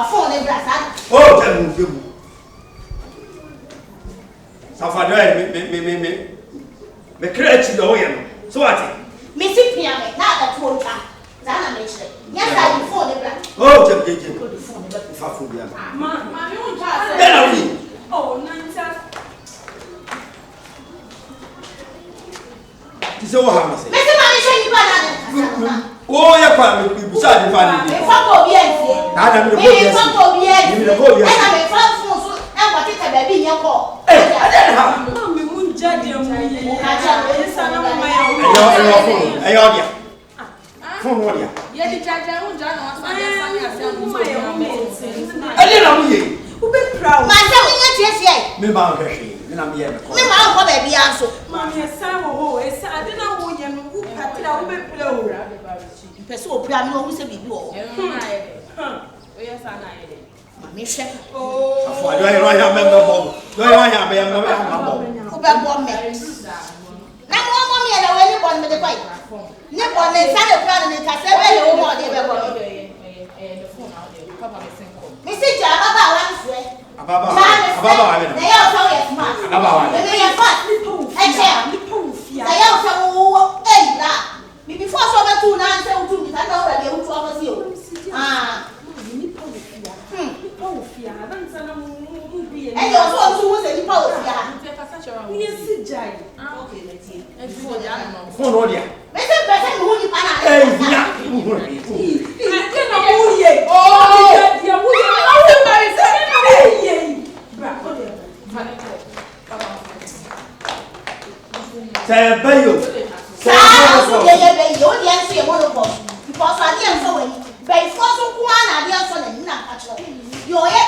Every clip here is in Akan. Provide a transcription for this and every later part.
phone e bra sa. Oh, tell me. Safado me create the way. So what? Me sit here me na that phone ta. Zana me chere. Yes, I phone e bra. Oh, tell me. Phone e bra. Fafobia. Ma me won ta. Then we. Oh, nanta. This is what happens. Me se ma me chere ni ba na. Oh, ya kwa me busa de fa ni. Me fa ko bi ense. Ada me go Me fa ko bi ense. Me go bi ense. Na me fa phone so e kwa tete ba bi nye ko. Ada ha. Me mun jade mu ye. Ka cha me sa na mama ya. Ayo dia. Phone dia. Ye di jaja un ja na wa sa ya sa mu ya mu ense. Ada na mu ye. Wo be proud. Ma sa nya tie sie. Me ba ho hwe. Me na me ye me ko. Me ma ko ba bi anso. Ma me sa wo ho, esa ade na wo ye no ku patira wo be play wo. Pese o pra me o se bibi o. O ye sa na ye de. Ma me hwe. Oh. Afọ ajo ayo ya me bo. Do ayo ya be ya me bo. Ko be bo me. Na mo me ele we ni bo me de kwai. Ni bo le sa le pra ni ka se be le wo mo de be bo. The phone out there. Papa me send call. Me se ja baba wa nfue. Ababa wa be Na na. ya o fa we smart. Ababa wa. Me ya fa. E che. Ni pa wo fia. Na ya o fa wo la. Me before so be tu na nse wo tu ni ka na o be wo tu o si o. Ah. Ni pa wo fia. Ni pa wo fia. Aba nsa na mu bi ye. E yo so tu wo se ni pa o si ha. Ni si jai. Okay, let's see. Phone o dia. Me se pese mi hu ni pa na. Eh, dia. Ade na wo ye. Oh. Dia wo ye. Na wo ma se na ye. Bra. Say bayo. Saa so ye be yo di enso ye mo no ko because ade enso we ni be fo so ku na ade enso na ni na ka chiro yo ye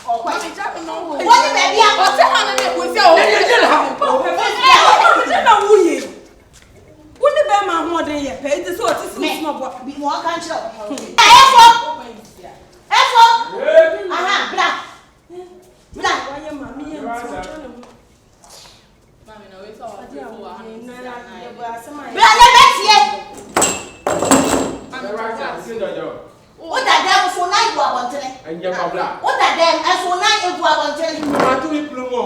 o kwa ti ja no wo ni be bia o se ha na me wo se o Ye je ha. Ade na wo ye. Wo ni be ma ho de ye pe ite so ti so mo bo. bi mo ka chiro efo aha bra Wa ye ma mi ye nti. bra le betie o da dem so na ibu abontere o da dem so na ibu abontere Ma tu mi plumo.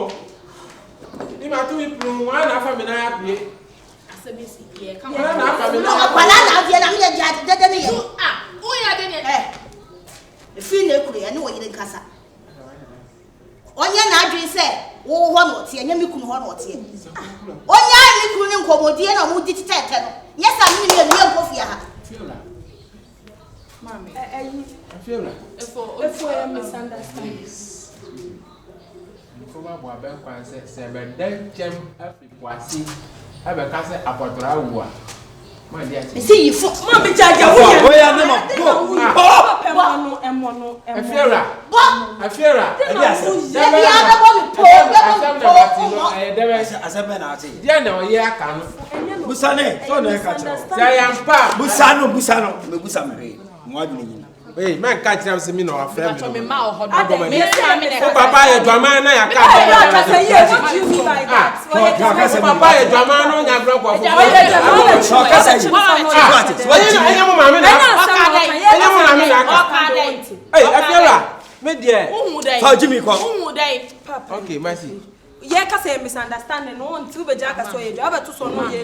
Ni ma tu mi plumo, ana fa me na ya pie. Asebisi ye ka Ana na fa me no na. akwala na bia na me ya dede ne ye o ya de ne. Efi na ekuru ya ne wo yire nkasa onye na adwen se wo ho no tie nya mikunu ho no tie onye a mikunu ne nkomodie na mo di titete no nyesa me ne ne nkofia ha Fiola. Mami. Fiola. Efo ye misunderstandings. Ko ba bo aben kwan se be dan chem afikwasi. Abe ka se apotora wu a. Ma dia ti. see you for Ma bi jaja wo ye. Wo ya ne mo. Go. Emono. Fiola. Fiola. E dia se. ya bia da bo mi po Asebe na ati. Dia na o ye aka no. Busane, so na e ka chiro. Se ya mpa. Busano, me busa me. Mo adwene yin. Hey, man catch them see me no afraid. Me ma o hodo. Me say me ne. Papa ye dwama na ya ka. What do you mean by that? Papa ye dwama no nya bro kwa. Enye mo mama na. Enye mo mama na. Hey, Afiola, me there. Fa Jimmy ko. Okay, mercy. Ye ka say misunderstanding no until be jaka so ye. Aba to so no ye.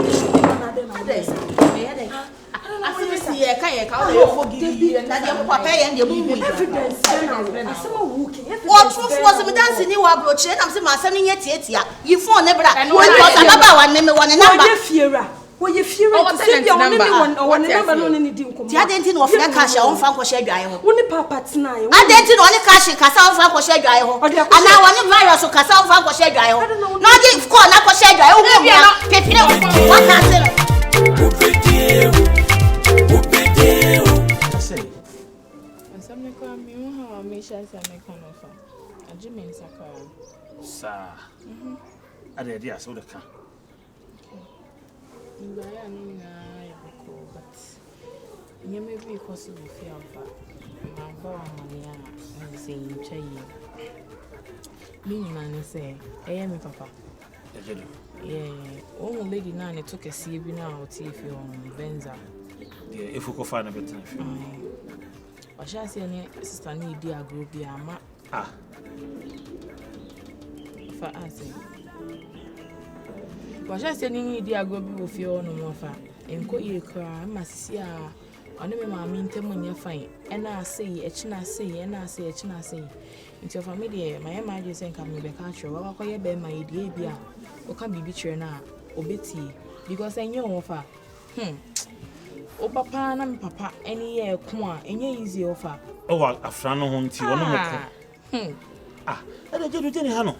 asisi ye ka o le forgive na de papa ye ndie mu Evidence na asema wuki. o trufo se me dance ni wa bro chire na me se ma asem ni tietia yi phone ne bra won ko baba wa ne me won number Wo ye fiera to say bia won ne won number no ne di nkomo. ti adenti no ofre cash a won fa nkwo adwaye ho Wo ni papa tena ye. adenti no ne cash kasa won fa nkwo adwaye ho ana won virus kasa won fa nkwo adwaye ho na odi call na nkwo adwaye ho mo pepire wa ka se Samne kwa mi ha mi sha samne kono fa. Ajime nsakara. Sa. Ade dia so de ka. Mbaya no na yako but nyame bi ko so bi fi amfa. Ma ba wa mania na se ntwa yi. Mi nyina ne se eye mi papa. Oh lady na ne to kese bi na o ti fi on benza. If you go find a better. Or shall I say any sister need dear group be a ma? Ah. For answer. Or shall I say any dear group with your own more fat? And go ye cry, must see her. I never mean them when you're fine. And I say, a china say, and I say, a china say. Into your family, my imagine saying, come back at you. I'll call you by my idea. Or can be betrayed now, or Betty, because I know offer. O papa na me papa any year kwa enye easy offer. Oh, afra no ho nti wono moko. Ah, e de jedu teni ha no.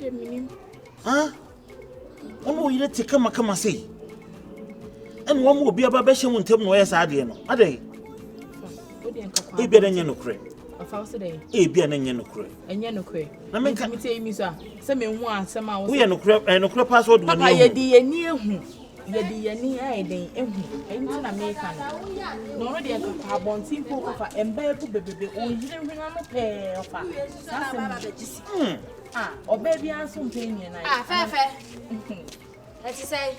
De minim. Ah? Wono yire tika makama sei. En wo mo obi aba be hye mu ntem no ye sa de no. Adai. O de nka kwa. E bia na nye no kure. Afa wo se dey. E bia na nye no kure. Enye no kure. Na me ka mi tey mi so se me hu asem a wo. Wo ye no kure password wo ni. Papa ye di ye ni ehu. Yedi yani aiden ehu enti na meka no no de ka abontin po fa emba pu bebebe o yire hwena no pe ofa sasem oba bi anso mpeni na fefe eti say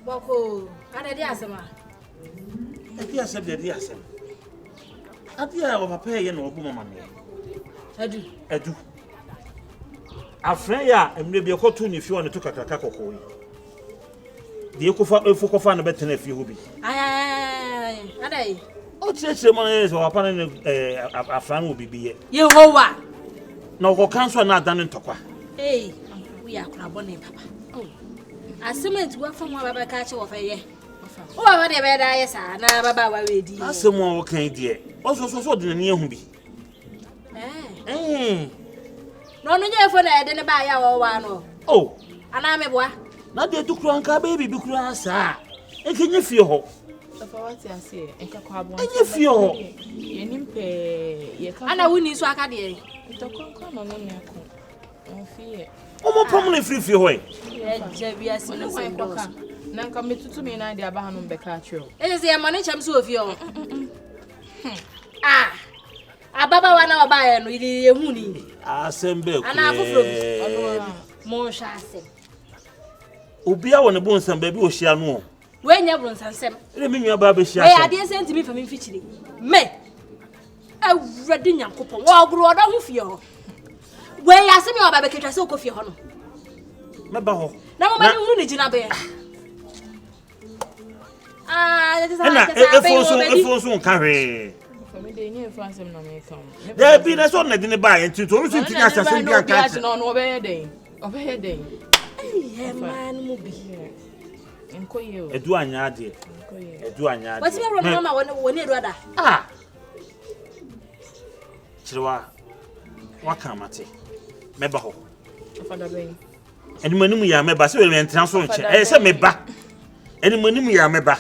boko ada di asema edi asem de asem adia wo papa ye na obu mama me edu afren ya emre bi ekotu ni fi won to kakaka kokoi die kofa na betena fi hobi adai o tire mo na so papa na afran wo bibiye Yehowa na ko kanso na adan ntokwa we akura bone papa asement wa fam wa baba ka che wo fa ye o baba de be da ye sa na baba wa we di asemo wo kan die o so de na ehu bi no nye fo na de ne ba ya wo wa no ana me boa na de dukuru anka baby bi kuru asa enkenye fie ho afa wati ase enka kwa abon enye fie ho ye nimpe ye ka ana wuni so aka de ntokon no no ne ko on fie o mo pom na fie ho ye je bi ase no se ndo na nka metutu me na de aba hanu be ka atwe e se ye mane cham so ofie ho ababa wa na oba ye no ye hu ni asembe ko ana afofro bi mo sha ase obi a wona bon san ba bi o hia no we nya bron sansem ere me nwa ba be hia we ade senti mi fa mi fichiri me awrade nyankopon wo obro oda ho fie ho we yase me oba be ketwa se okofie ho no me ba ho na mo ma ni unu ni gina be na efo so nka hwe me de nye France na me kam there be na so na de ne ba ye nti to ru nti nya sasem bi anka no no obeye den man mu bi enko ye o edu anya ade wati me bro mama woni edu ada chirwa waka mate meba ho afada ben enimanimu ya meba se we mentra so nche se meba enimanimu ya meba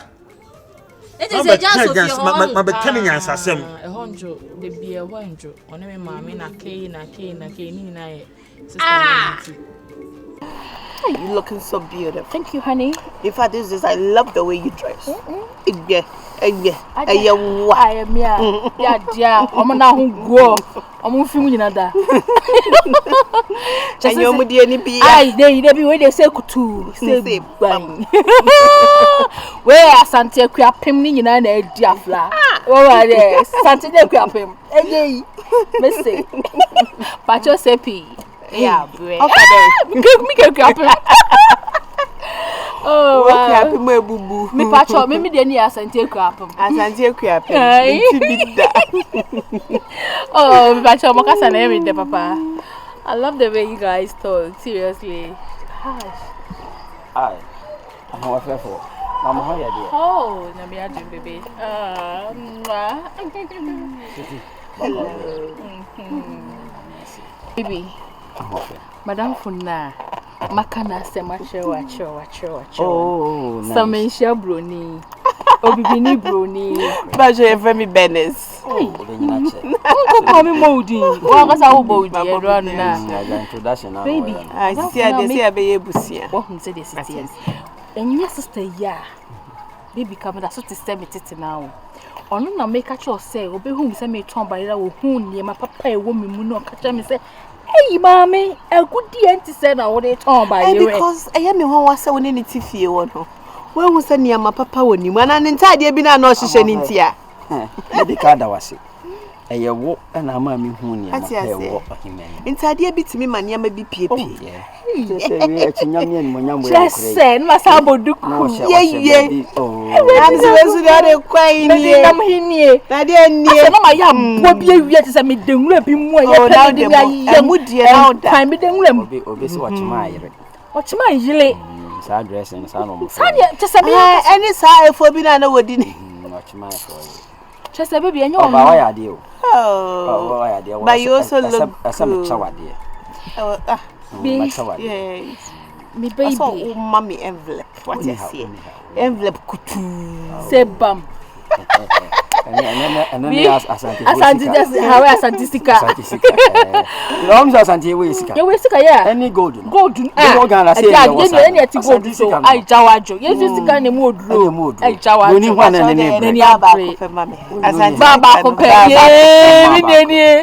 ete se ja so fi ho ma betani nyansa sem honjo de bia honjo one me maami na kei ni na ye You're looking so beautiful. Thank you, honey. In fact, I love the way you dress. Yeah. I am yeah. I'm not who go. I'm feeling another. Just you mudi any be. They be where they say kutu. Say bang. Where Sante Quapim ni na diafla. Oh, there Sante Quapim. Hey, Missy. Pacho sepi. Yeah, bread. Me grab. Oh, wow. Me bubu. Me pacho, me dey near Asante grab. Asante grab. Oh, me pacho, mo kasa na every day, papa. I love the way you guys talk. Seriously. Hi. I'm how for. Mama, how you doing? Oh, na be a dream, baby. Hello. Baby. Madam Funa, Makana Semacho. Oh, nice. Samensha Bruni. Obibini Bruni. Bajo Evemi Benes. Call me Modi. What's our body? Baby, I see a baby busia. What said this? And your sister, yeah. Baby, come that's what to send me now. Ono na make a choice say, Obe whom send me Tom by whom near my papa, a woman, Muno, catch me say. Hey, mommy, a good dear to send out a tom by you because I am one was so in it if you want. Where was any my papa when you man and entirely been a no shishin in here? medical da wase eye wo na ama mi hu ni ma pe wo ohime ntade bitimi ma ne ma bi piepie se we achinyamye ni monyambo ya kure se ma sa boduku ye am se wesu de kwai ni nam hinie na de nie se na ma ya bo bi awia te se me denwura bi mu ya pe de ya mudie na oda kan me denwura mu obi se wachima ayire wachima yile sa address ni sa no mo sa de te se me any sa efo bi na wodi ni wachima ayire te se baby enyo o ba wa ya de o oh wa ya de but you also look asam chawade me baby so mommy envelope what you see envelope kutu sebam Asante just how asantisika asante we sika ya any gold Ghana say any ati gold so ai jawajo yesu sika ne mu oduro ai jawajo oni hwana ne ni aba ko pe mame asante baba ko pe ye mi neni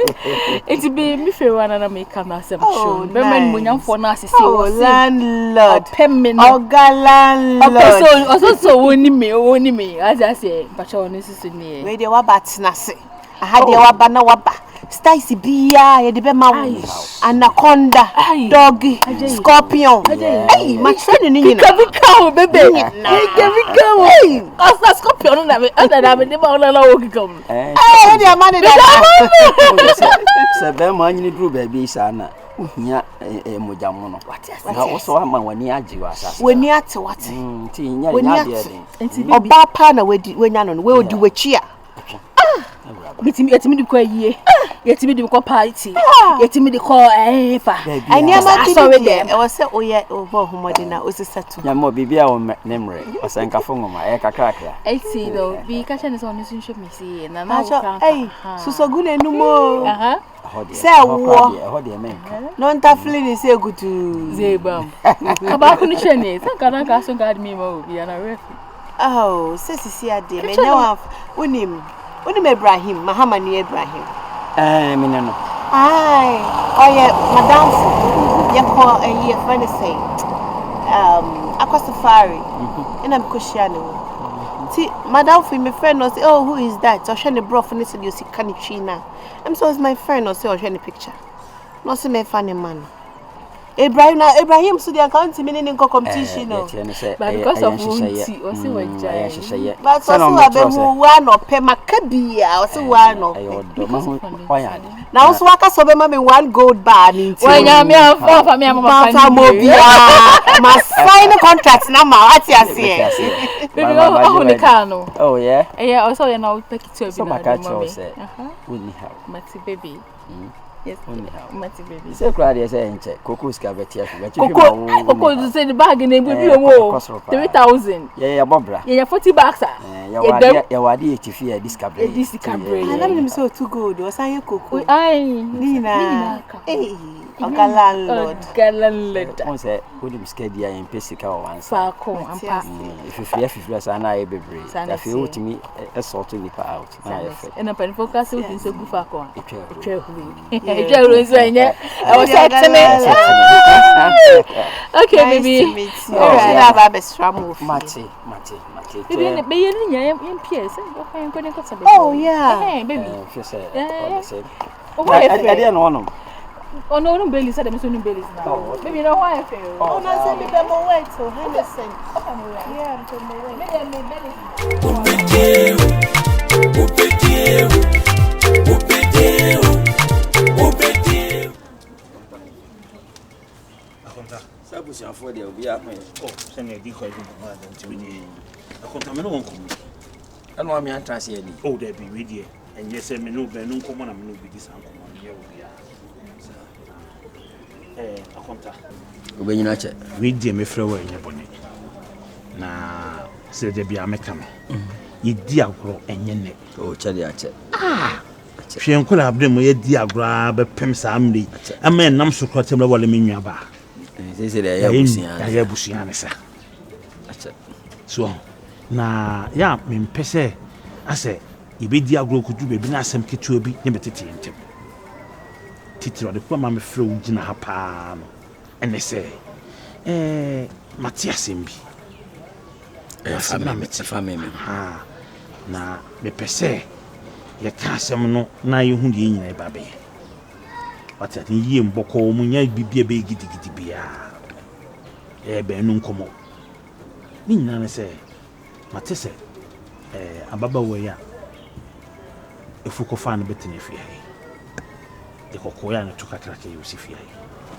enti be mi fe wana na me kana asem show be man munyamfo na asese wo say landlord pemmen landlord so woni me as I say bacha woni sisi ni we de waba tenase aha de waba na waba Stacy bia ye de be ma anaconda doggy scorpion hey my friend ni nyina kika bebe kika asa scorpion na me ada me de ma ona la wo kika eh de amane da se be ma nyini dru ba bi sa na uhia mojamu no na wo so ama wani agi wasasa wani ate wate ti nya nya de enti oba pa na wenya no we odi wachi a yetimi di ko yie yetimi di ko party yetimi di ko fa ani ama bi de e wo se oye obo homode na osisatu nya mo bibia wo nemre o se nka fongoma e kakrakra I see though bi ka chane so oni sunhwe mi si na na wo eh susogun enumo se wo no ntafili ni se gutu zebam aba ku ni chene se kana ka so gad mi ma obi na refi oh se sisi ade me nya unim Ibrahim Mahamani Ibrahim mi no ai oye madam ye call a year friend say aqua safari ina mkoshia no ti madam for my friend no say oh who is that so share the bro for say you see kanichina so it's my friend no say oh share the picture no say me funny man Ibrahim so the account me ni competition no but because of unti o se wajai but so abemu wa no pe makabia o se wa no na so aka so be ma me one gold bar ni nti wanya me afa me mama ma sign contract na ma ati ase baby oh ni car no oh yeah also you know take it to so makacho say we ni how mati baby yes mati baby say crowd dey say enche koko skabeti afi koko say the bag na ebubi omo 3000 yeah bobra yeah 40 bucks ya wadi etifi this cabre ana me say too good o say koko ai nina landlord on say odi biskedi ya empesika o wansa fa ko ampa if sa na e bebre ya fi otimi sort nipa out na ya fe ena pan focus odi se gu fa ko etwa hu etwa so enye I was saying okay baby alright ba be stram mate baby be ye nya em pie se o fa enko ne ko sabe oh yeah baby fi say oh why I dey no no oh no belly said them so no bellies now baby no why I feel oh no say be mo wait so Henderson yeah I'm to mo wait maybe belly akonta sabu si afọ de obi a me oh se ne di ko even no ada ntimi ni akonta me no won komi anu ami antrase ani oh there be we die enye se me no be no komo na me no bi di san komo ye wo ya akonta obenyina che we die me frɛ wo enye bone na se de bia me kam ye di agro enye ne o che de ache hwe nkola abde mo ye di agro be pem sa amri ama nam so krotem le wole me nwa ba se de ya busia ne sa ache so na ya me mpese ase ibedi agro kudu be bi na asem ketu obi ne betete ntem titiro de kwa ma me frɛ wo gina ha pa no ene se Matias mbi family ha na me pese ye ka asem no na ye hu de nyina ba be wata ni yie mboko mu nya bibia be gidigidi bia be nu nkomo ni nyina ne se mate se ababa wo ya efuko fa no betene fie e kokko ya no to kakra ke yosifia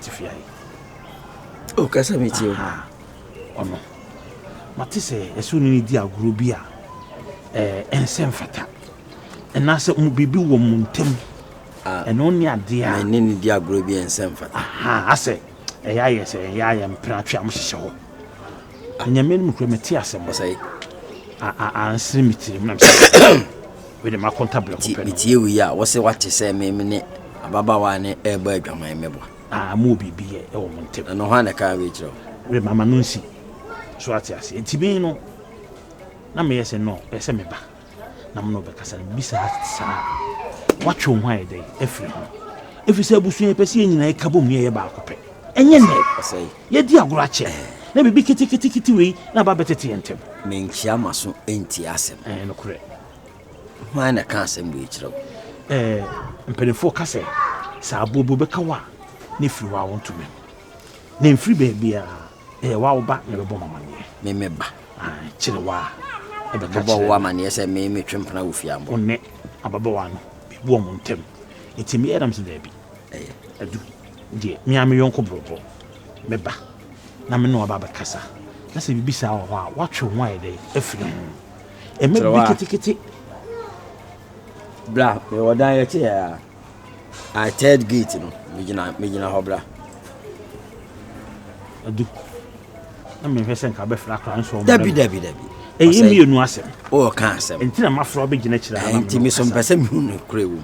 tifia o kasa mi ti o ono mate se esu ni di agoro bi a ensem fata enase bibi wo muntem eno ni ade a ni di agoro bi ensem fata ase ya yese ya mpra twa am hihye ho nyame no kro meti asem sai ansiri mitirim na we de ma contable ko pe mi tie wi a wo se wate se me ne ababa wa ne eba adwaman mebo mo bibi e wo muntem no ha na ka we kiro we mama no nsi so ate ase entibi no na me yese no ese me ba na mo no be kasa bisa sa watcho ho ayede efiri ho efisa busu ye pese nyina e kabo mu ye ba akopɛ enye ne sai ye di agoro ache na bibi kiti we na ba betete yentem me nkia maso enti asem no kure ma na ka asem bu kiro mpenefo kase sa abobo be kawa ne firi wa wontumi na mfiri be bia wa wo ba na be bɔ mama ne me ba kire wa e be ka bɔ wa ma ne se me twempena wo fi ambo onne ababa wa no bi bo mo ntem etimi edam se da bi adu die mi am yonko brobo me ba na me no ababa kasa na se bibi sa wa watwe ho ayede afiri ho e me bi kitikiti bra me wodan ye tie a third gate no me gina ho bra adu na me hwese nka be fra kran so dabi e yemi enu asem o ka asem entina mafro be gina kira na enti mi so mpese mi hu krewu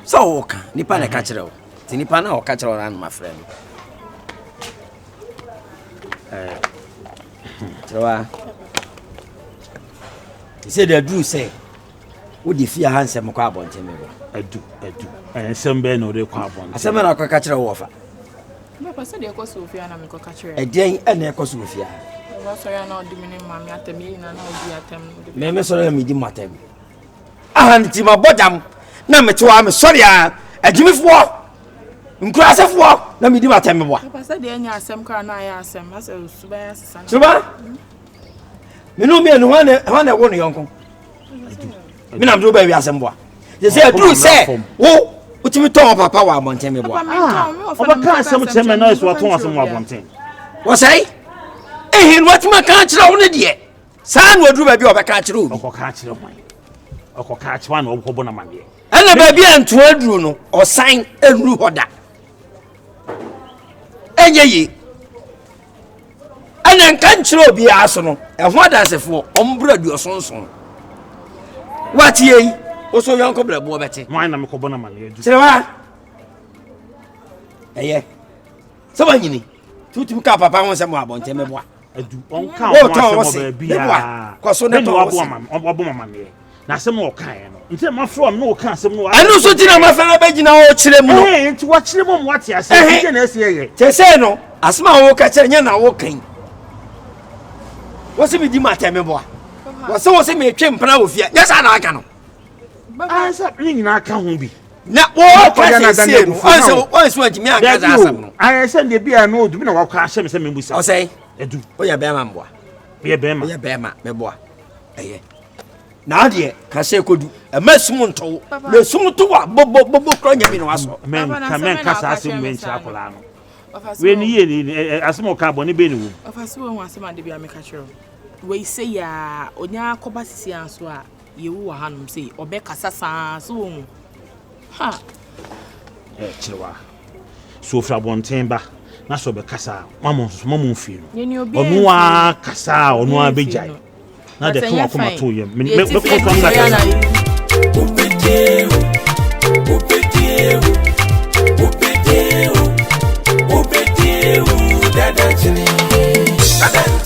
so o ka nipa na ka kire wo ti nipa na o ka kire wo na ma frɛ no Trawa. He said the Drew say, would you fear handsome carbon to me? I do. And some ben or the carbon. I said, I could catch a offer. Papa said, "Of course, Sophia and I'm going to catch her." A day and a Cosufia. Also, I know Dominion Mammy at the meeting and I'll be at them. Mamma, sorry, me, Matem. Ah, and Timma Bottom. Number 2, I'm sorry, a Jimmy Four. In class of war, let me do my time. Papa said, "The end, some car, and I asked him, I said, Suba, Suba? Me no me and one won your uncle. Me not do baby as some boy. They say, Drew say, oh, what you talk about power, Montemi boy. Over can't some semen noise what was some more one thing. What say? Eh, what my country only yet? Son will do baby of a catch room. Or catch no mine. Or catch one or Bonamandi. And a baby and 12 Bruno or sign a new order. And ye. And then can't be arsenal. And what does it for? Ombre your son. What ye? Also, young couple of boy betty. Mine am Cobonamandi. Say what? Eh, someone you need. Two cup of pounds and more about Temebois. I do on count be a woman. Now some more kind. Until my from no cancer more. I know something on my fellow Begin or Chile to watch them on what you say. Teseno, a small walk at Yana walking. What's it with my Temebois? What's so was me a chimp now with you? Yes, I can. I said, ring I can't be. Not what once went to me. I send the beer no to be no cash and send me with say, I do. Oh, yeah, Bama boy. Be a bear, my boy. Now, dear, can say could do a mess moon to the soon to what Bobo crying in was. Men come and cast him when Chapolano. When ye a small carbon in Benny. Of us, one was somebody be a catcher. We say, ya, Onya Cobassi answer, you are Hanum say, or Becca Sassa soon. Ha! Chiwa. So fra one timber. Na so be kasa mamon feel. Onwa kasa onwa bejai. Na de to akoma to yem. Me ko to na.